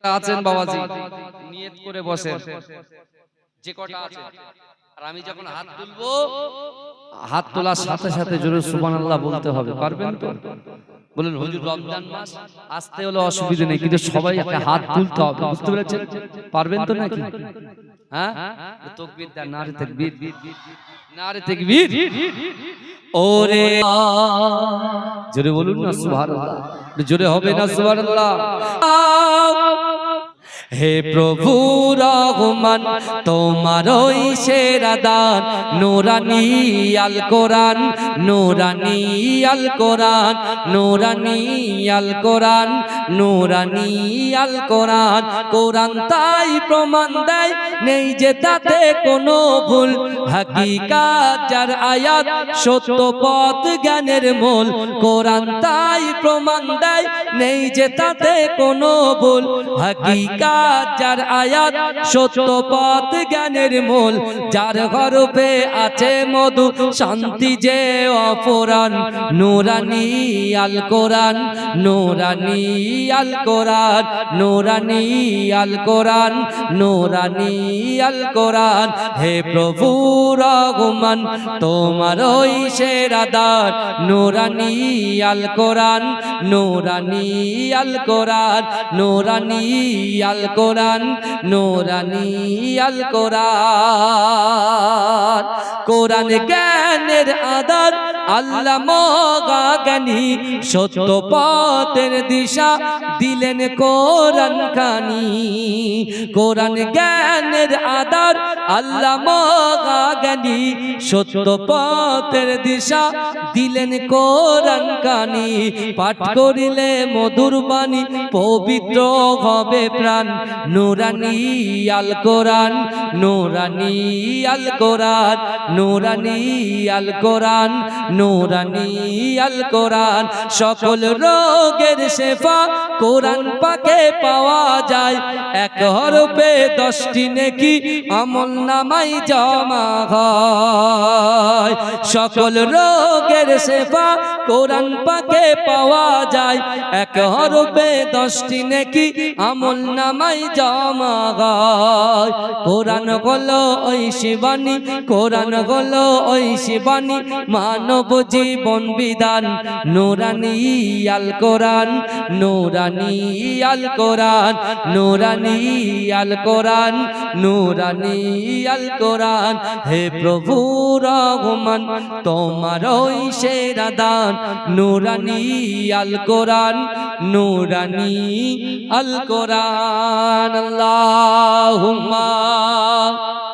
আছেন বাবাজি নিয়ত করে বসেন যে কটা আছে আর আমি যখন হাত তুলবো হাত তোলার সাথে সাথে জোরে সুবহানাল্লাহ বলতে হবে পারবেন তো বলেন হুজুর রমজান মাস আসতে হলে অসুবিধা নেই কিন্তু সবাই একটা হাত তুলতে হবে বুঝতে পেরেছেন পারবেন তো নাকি হ্যাঁ তাকবীর দেন নারে তাকবীর নারে তাকবীর ওরে জোরে বলুন না সুবহানাল্লাহ জোরে হবে না সুবহানাল্লাহ হে প্রভু রহমান তোমার ওই সেরা দান নূরানী আল কোরআন নূরানী আল কোরআন নূরানী আল কোরআন নূরানী আল কোরআন কোরআন তাই প্রমাণ দেয় নেই যে তাতে কোনো ভুল হাকিকাত যার আয়াত সত্য পথ জ্ঞানের মূল কোরআন তাই প্রমাণ দেয় নেই যে তাতে কোনো ভুল হাকিকাত যার আয়াত সত্য পথ জ্ঞানের মূল যার গর্ভে আছে মধু শান্তি যে অপরাণ নূরানী আল কোরআন নূরানী আল কোরআন নূরানী আল কোরআন নূরানী আল কোরআন হে প্রভু রহমান তোমার ওই সেরা দান নূরানী আল কোরআন নূরানী আল কোরআন নূরানী আল কোরআন নূরানী আল কোরআন কোরআন জ্ঞানের আধার আল্লাহ মগা জ্ঞানী সত্য পথের দিশা দিলেন কোরআন খানি কোরআন জ্ঞানের আধার আল্লাহ মগা জ্ঞানী সত্য পথের দিশা দিলেন কোরআন খানি পাঠ করিলে মধুর বাণী পবিত্র হবে প্রাণ নূরানী আল কোরআন নূরানী আল কোরআন নূরানী আল কোরআন নূরানী আল কোরআন সকল রোগের শেফা কোরআন পাকে পাওয়া যায় এক হরফে 10টি নেকি আমলনামায় জমা হয় সকল রোগের শেফা কোরআন পাকে পাওয়া যায় এক হরফে 10টি নেকি আমলনামায় জমা হয় কোরআন হলো ওই শিবানী কোরআন হলো ওই শিবানী মানব জীবন বিধান নূরানী আল কোরআন নূরানী আল কোরআন নূরানী আল কোরআন নূরানী আল কোরআন হে প্রভু রহমান তোমার ওই সেরা দান নূরানী আল কোরআন নূরানী আল কোরআন আল্লাহুম্মা